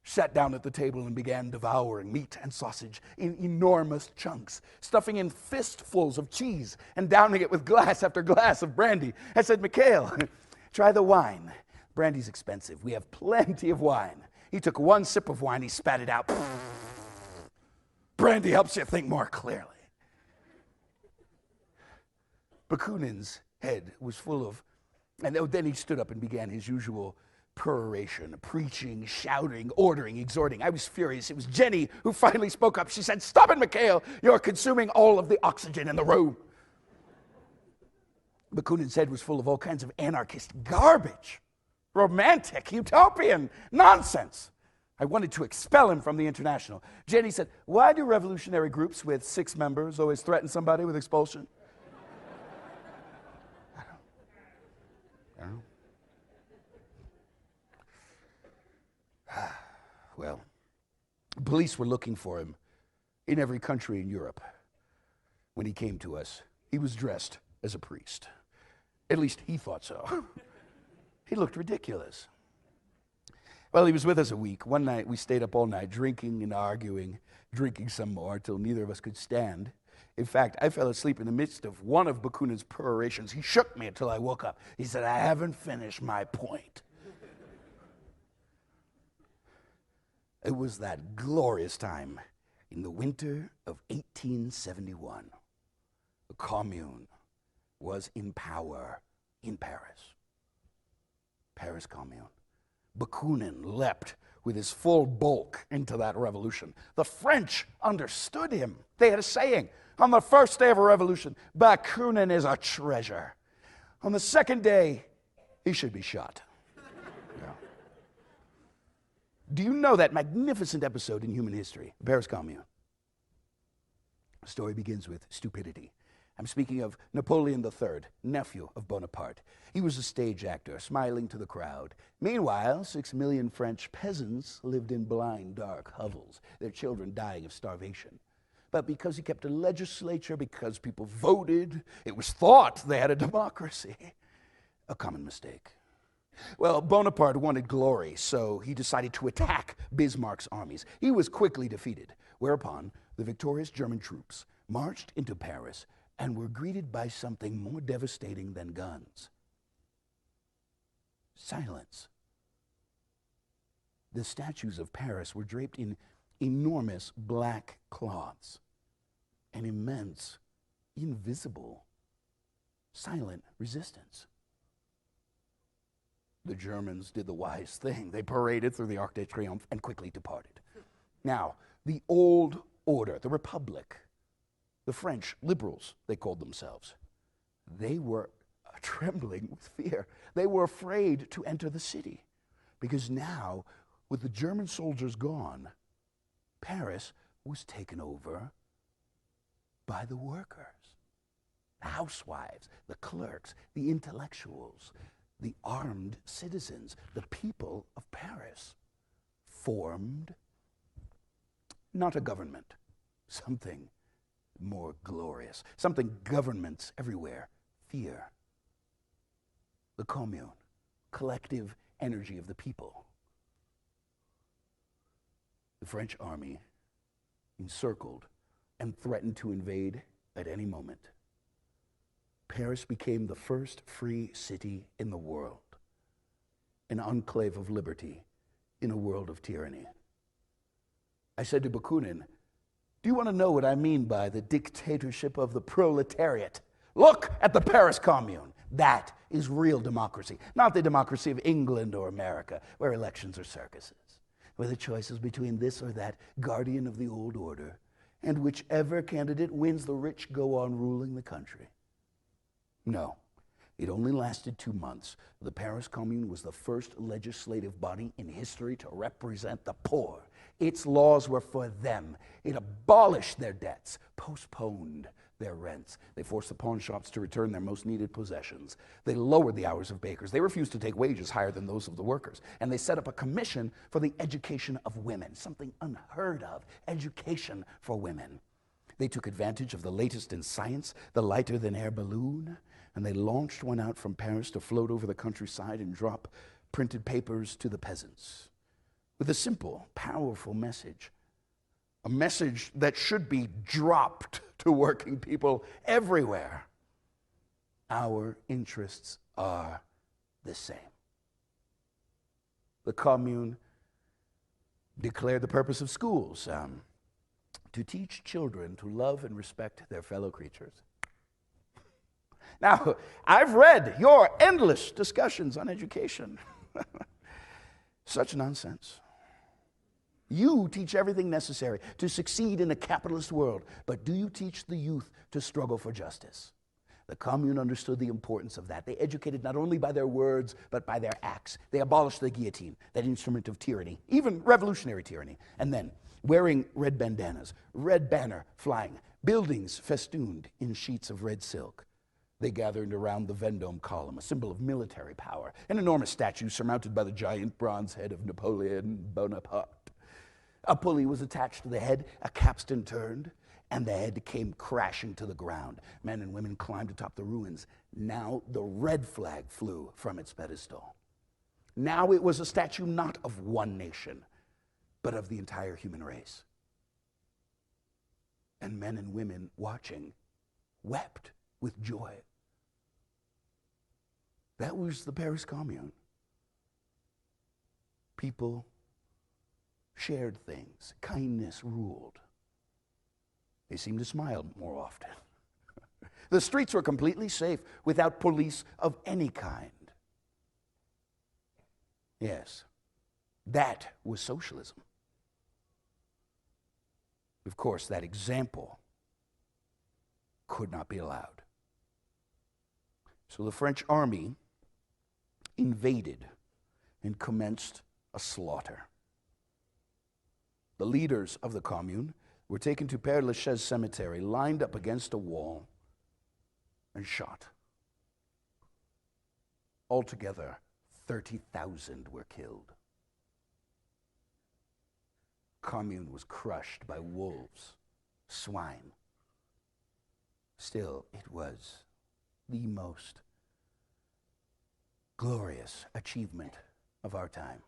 Sat down at the table and began devouring meat and sausage in enormous chunks, stuffing in fistfuls of cheese and downing it with glass after glass of brandy. I said, "Mikhail, try the wine. Brandy's expensive. We have plenty of wine." He took one sip of wine, he spat it out. Brandy helps you think more clearly. Bakunin's head was full of, and then he stood up and began his usual peroration, preaching, shouting, ordering, exhorting. I was furious. It was Jenny who finally spoke up. She said, "Stop it, Mikhail. You're consuming all of the oxygen in the room." Bakunin's head was full of all kinds of anarchist garbage, romantic, utopian nonsense. I wanted to expel him from the International. Jenny said, "Why do revolutionary groups with 6 members always threaten somebody with expulsion?" I don't know. Well, police were looking for him in every country in Europe. When he came to us, he was dressed as a priest. At least he thought so. He looked ridiculous. Well, he was with us a week. One night, we stayed up all night drinking and arguing, drinking some more till neither of us could stand. In fact, I fell asleep in the midst of one of Bakunin's perorations. He shook me until I woke up. He said, "I haven't finished my point." It was that glorious time in the winter of 1871. The Commune was in power in Paris. Paris Commune. Bakunin leapt with his full bulk into that revolution. The French understood him. They had a saying, on the first day of a revolution, "Bakunin is a treasure." On the second day, he should be shot. Yeah. Do you know that magnificent episode in human history, Paris Commune? The story begins with stupidity. I'm speaking of Napoleon III, nephew of Bonaparte. He was a stage actor, smiling to the crowd. Meanwhile, 6 million French peasants lived in blind, dark hovels, their children dying of starvation. But because he kept a legislature, because people voted, it was thought they had a democracy. A common mistake. Well, Bonaparte wanted glory, so he decided to attack Bismarck's armies. He was quickly defeated, whereupon the victorious German troops marched into Paris and were greeted by something more devastating than guns. Silence. The statues of Paris were draped in enormous black cloths. An immense, invisible, silent resistance. The Germans did the wise thing. They paraded through the Arc de Triomphe and quickly departed. Now, The old order, the Republic, the French liberals, they called themselves, they were trembling with fear. They were afraid to enter the city because now, with the German soldiers gone, Paris was taken over by the workers, the housewives, the clerks, the intellectuals, the armed citizens. The people of Paris formed not a government, something more glorious, something governments everywhere fear. The commune, collective energy of the people. The French army encircled and threatened to invade at any moment. Paris became the first free city in the world, an enclave of liberty in a world of tyranny. I said to Bakunin, do you want to know what I mean by the dictatorship of the proletariat? Look at the Paris Commune. That is real democracy, not the democracy of England or America, where elections are circuses, where the choice is between this or that guardian of the old order, and whichever candidate wins, the rich go on ruling the country. No, it only lasted 2 months. The Paris Commune was the first legislative body in history to represent the poor. Its laws were for them. It abolished their debts, postponed their rents. They forced the pawn shops to return their most needed possessions. They lowered the hours of bakers. They refused to take wages higher than those of the workers. And they set up a commission for the education of women, something unheard of, education for women. They took advantage of the latest in science, the lighter-than-air balloon, and they launched one out from Paris to float over the countryside and drop printed papers to the peasants with a simple, powerful message, a message that should be dropped to working people everywhere. Our interests are the same. The Commune declared the purpose of schools, to teach children to love and respect their fellow creatures. Now, I've read your endless discussions on education. Such nonsense. You teach everything necessary to succeed in a capitalist world, but do you teach the youth to struggle for justice? The Commune understood the importance of that. They educated not only by their words, but by their acts. They abolished the guillotine, that instrument of tyranny, even revolutionary tyranny. And then, wearing red bandanas, red banner flying, buildings festooned in sheets of red silk, they gathered around the Vendôme column, a symbol of military power, an enormous statue surmounted by the giant bronze head of Napoleon Bonaparte. A pulley was attached to the head, a capstan turned, and the head came crashing to the ground. Men and women climbed atop the ruins. Now the red flag flew from its pedestal. Now it was a statue not of one nation, but of the entire human race. And men and women watching wept with joy. That was the Paris Commune. People shared things. Kindness ruled. They seemed to smile more often. The streets were completely safe without police of any kind. Yes, that was socialism. Of course, that example could not be allowed. So the French army invaded and commenced a slaughter. The leaders of the Commune were taken to Père Lachaise cemetery, lined up against a wall, and shot. Altogether, 30,000 were killed. Commune was crushed by wolves, swine. Still, it was the most glorious achievement of our time.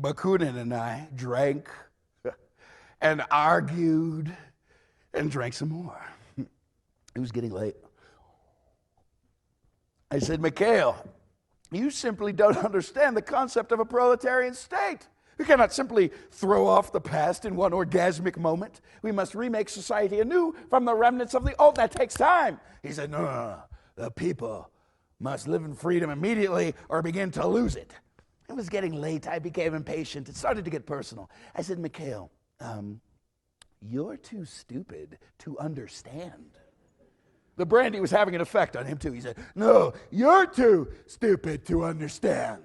Bakunin and I drank and argued and drank some more. It was getting late. I said, Mikhail, you simply don't understand the concept of a proletarian state. We cannot simply throw off the past in one orgasmic moment. We must remake society anew from the remnants of the old. That takes time. He said, no. The people must live in freedom immediately or begin to lose it. It was getting late. I became impatient. It started to get personal. I said, Mikhail, you're too stupid to understand. The brandy was having an effect on him too. He said, no, you're too stupid to understand.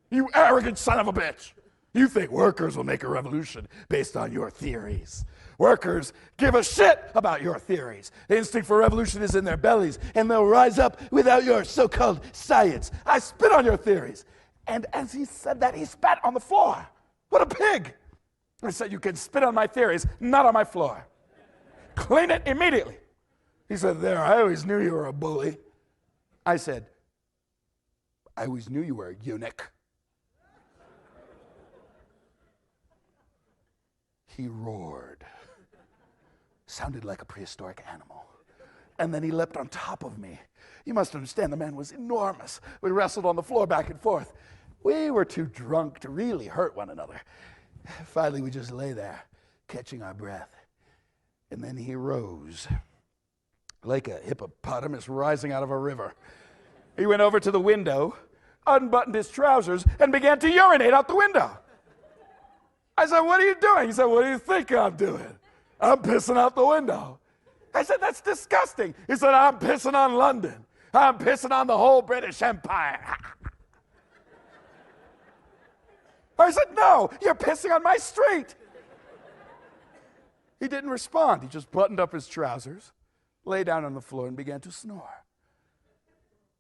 You arrogant son of a bitch. You think workers will make a revolution based on your theories. Workers give a shit about your theories. The instinct for revolution is in their bellies, and they'll rise up without your so-called science. I spit on your theories. And as he said that, he spat on the floor. What a pig. I said, you can spit on my theories, not on my floor. Clean it immediately. He said, there, I always knew you were a bully. I said, I always knew you were a eunuch. He roared. Sounded like a prehistoric animal. And then he leapt on top of me. You must understand, the man was enormous. We wrestled on the floor back and forth. We were too drunk to really hurt one another. Finally, we just lay there, catching our breath. And then he rose, like a hippopotamus rising out of a river. He went over to the window, unbuttoned his trousers, and began to urinate out the window. I said, what are you doing? He said, what do you think I'm doing? I'm pissing out the window. I said, that's disgusting. He said, I'm pissing on London. I'm pissing on the whole British Empire. I said, no, you're pissing on my street. He didn't respond. He just buttoned up his trousers, lay down on the floor, and began to snore.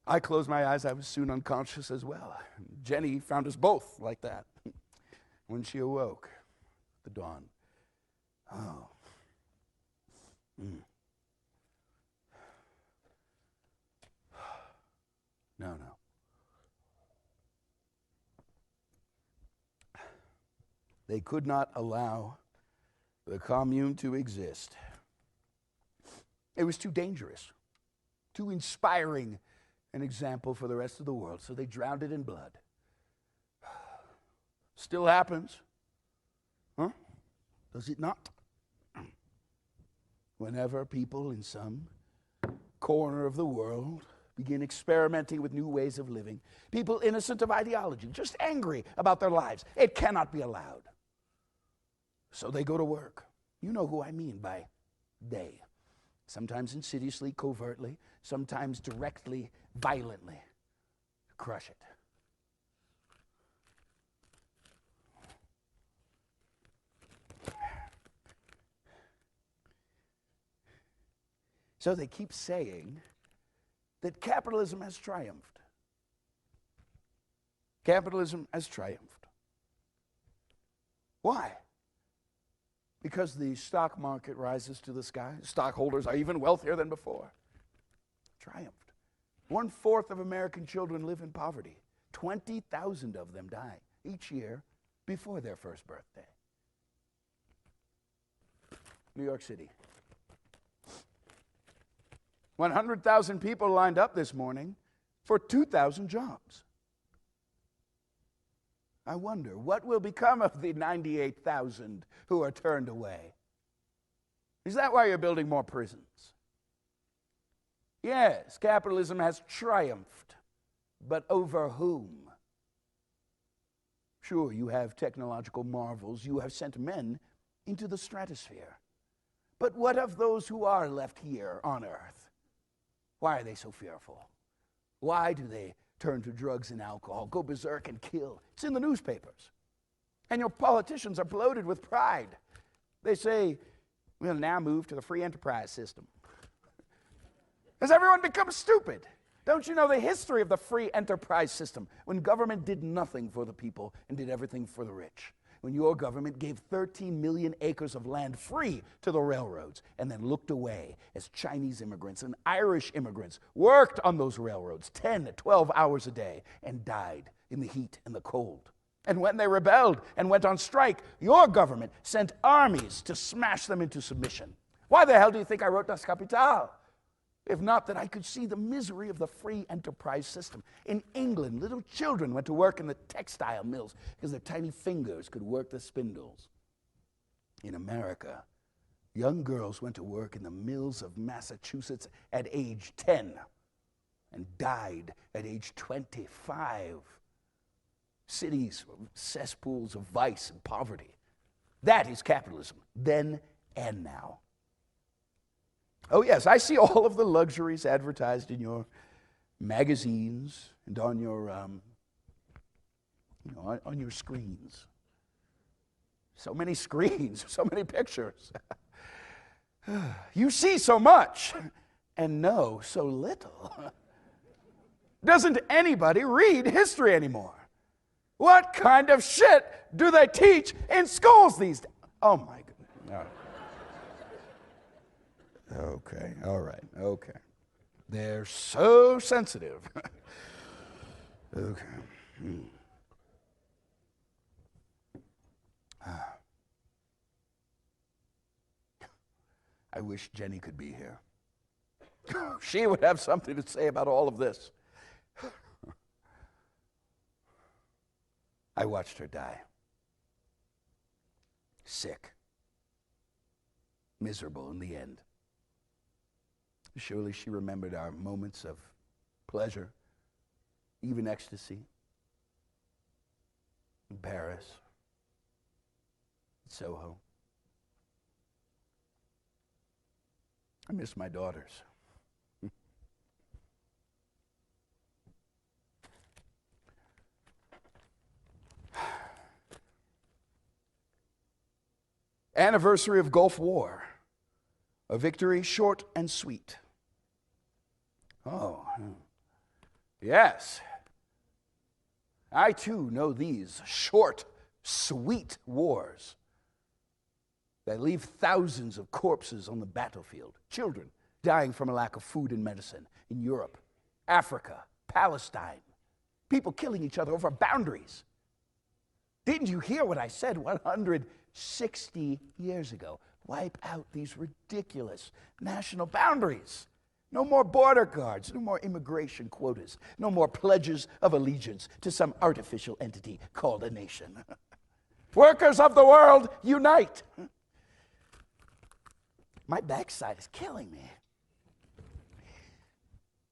I closed my eyes. I was soon unconscious as well. Jenny found us both like that. When she awoke, the dawn. Oh. No. They could not allow the commune to exist. It was too dangerous, too inspiring an example for the rest of the world, so they drowned it in blood. Still happens. Huh? Does it not? Whenever people in some corner of the world begin experimenting with new ways of living, people innocent of ideology, just angry about their lives, it cannot be allowed. So they go to work. You know who I mean by they. Sometimes insidiously, covertly, sometimes directly, violently. Crush it. So they keep saying that capitalism has triumphed. Capitalism has triumphed. Why? Because the stock market rises to the sky. Stockholders are even wealthier than before. Triumphed. 1/4 of American children live in poverty. 20,000 of them die each year before their first birthday. New York City. 100,000 people lined up this morning for 2,000 jobs. I wonder, what will become of the 98,000 who are turned away? Is that why you're building more prisons? Yes, capitalism has triumphed, but over whom? Sure, you have technological marvels. You have sent men into the stratosphere. But what of those who are left here on Earth? Why are they so fearful? Why do they turn to drugs and alcohol, go berserk and kill? It's in the newspapers. And your politicians are bloated with pride. They say, we'll now move to the free enterprise system. Has everyone become stupid? Don't you know the history of the free enterprise system? When government did nothing for the people and did everything for the rich. When your government gave 13 million acres of land free to the railroads and then looked away as Chinese immigrants and Irish immigrants worked on those railroads 10 to 12 hours a day and died in the heat and the cold. And when they rebelled and went on strike, your government sent armies to smash them into submission. Why the hell do you think I wrote Das Kapital? If not that I could see the misery of the free enterprise system. In England, little children went to work in the textile mills because their tiny fingers could work the spindles. In America, young girls went to work in the mills of Massachusetts at age 10 and died at age 25. Cities were cesspools of vice and poverty. That is capitalism, then and now. Oh yes, I see all of the luxuries advertised in your magazines and on your, on your screens. So many screens, so many pictures. You see so much and know so little. Doesn't anybody read history anymore? What kind of shit do they teach in schools these days? Oh my goodness. Okay, all right, okay. They're so sensitive. Okay. I wish Jenny could be here. She would have something to say about all of this. I watched her die. Sick. Miserable in the end. Surely she remembered our moments of pleasure, even ecstasy. In Paris, Soho. I miss my daughters. Anniversary of Gulf War. A victory short and sweet. Oh, yes. I too know these short, sweet wars that leave thousands of corpses on the battlefield, children dying from a lack of food and medicine in Europe, Africa, Palestine, people killing each other over boundaries. Didn't you hear what I said 160 years ago? Wipe out these ridiculous national boundaries. No more border guards, no more immigration quotas, no more pledges of allegiance to some artificial entity called a nation. Workers of the world, unite! My backside is killing me.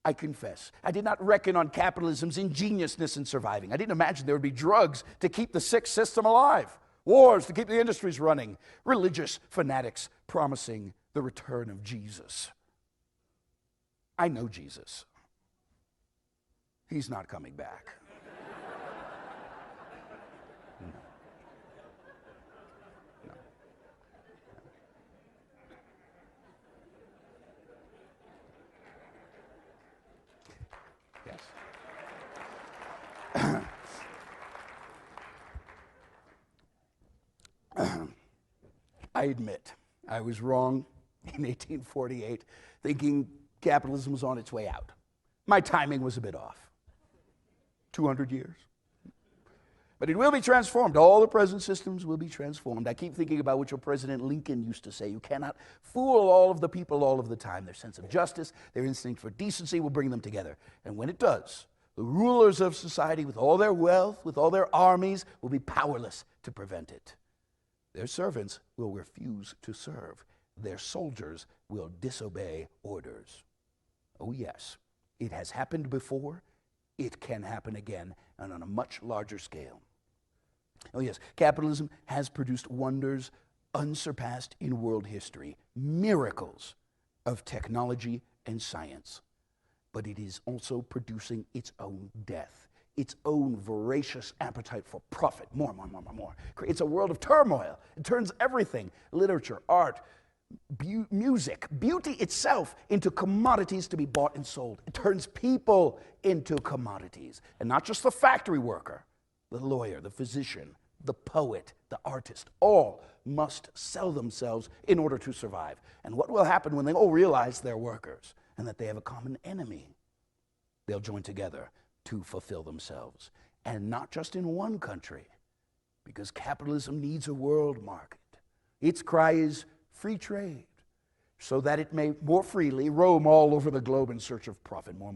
I confess, I did not reckon on capitalism's ingeniousness in surviving. I didn't imagine there would be drugs to keep the sick system alive, wars to keep the industries running, religious fanatics promising the return of Jesus. I know Jesus. He's not coming back. No. No. Yes. I admit, I was wrong in 1848, thinking capitalism was on its way out. My timing was a bit off. 200 years. But it will be transformed. All the present systems will be transformed. I keep thinking about what your President Lincoln used to say. You cannot fool all of the people all of the time. Their sense of justice, their instinct for decency will bring them together. And when it does, the rulers of society, with all their wealth, with all their armies, will be powerless to prevent it. Their servants will refuse to serve. Their soldiers will disobey orders. Oh yes, it has happened before. It can happen again, and on a much larger scale. Oh yes, capitalism has produced wonders unsurpassed in world history, miracles of technology and science. But it is also producing its own death, its own voracious appetite for profit. More. It's a world of turmoil. It turns everything, literature, art, music, beauty itself, into commodities to be bought and sold. It turns people into commodities. And not just the factory worker, the lawyer, the physician, the poet, the artist, all must sell themselves in order to survive. And what will happen when they all realize they're workers and that they have a common enemy? They'll join together to fulfill themselves. And not just in one country, because capitalism needs a world market. Its cry is free trade. so that it may more freely roam all over the globe in search of profit. More.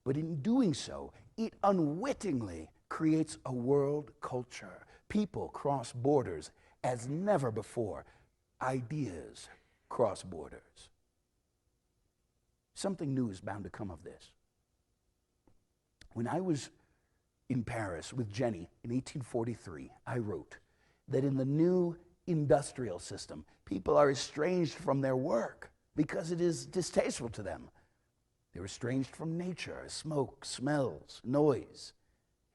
But in doing so, it unwittingly creates a world culture. People cross borders as never before. Ideas cross borders. Something new is bound to come of this. When I was in Paris with Jenny in 1843, I wrote that in the new industrial system, people are estranged from their work because it is distasteful to them. They're estranged from nature, as smoke, smells, noise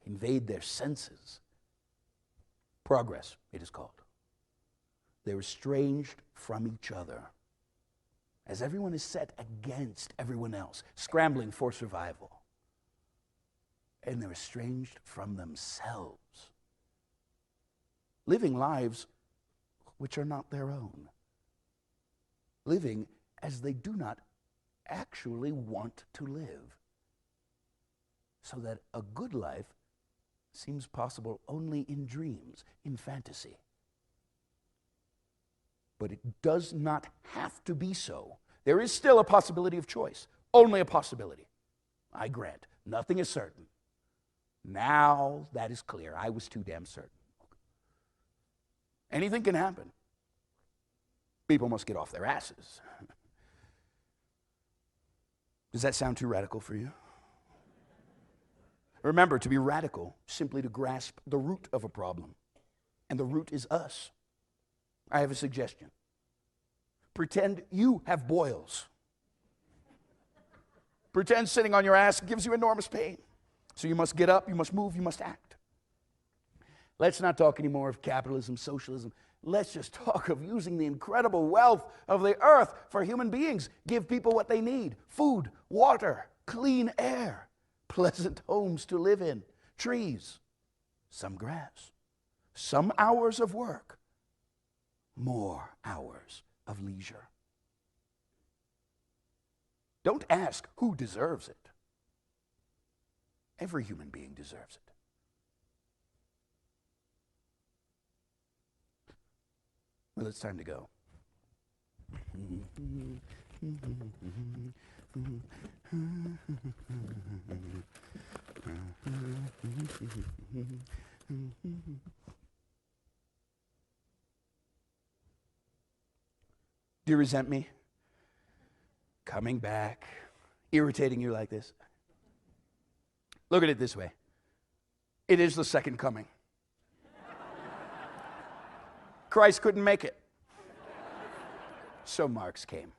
invade their senses. Progress, it is called. They're estranged from each other, as everyone is set against everyone else, scrambling for survival. And they're estranged from themselves, living lives which are not their own, living as they do not actually want to live, so that a good life seems possible only in dreams, in fantasy. But it does not have to be so. There is still a possibility of choice, only a possibility. I grant, nothing is certain. Now that is clear. I was too damn certain. Anything can happen. People must get off their asses. Does that sound too radical for you? Remember, to be radical, simply to grasp the root of a problem. And the root is us. I have a suggestion. Pretend you have boils. Pretend sitting on your ass gives you enormous pain. So you must get up, you must move, you must act. Let's not talk anymore of capitalism, socialism. Let's just talk of using the incredible wealth of the earth for human beings. Give people what they need: food, water, clean air, pleasant homes to live in, trees, some grass, some hours of work, more hours of leisure. Don't ask who deserves it. Every human being deserves it. Well, it's time to go. Do you resent me? Coming back, irritating you like this? Look at it this way. It is the second coming. Christ couldn't make it, so Marx came.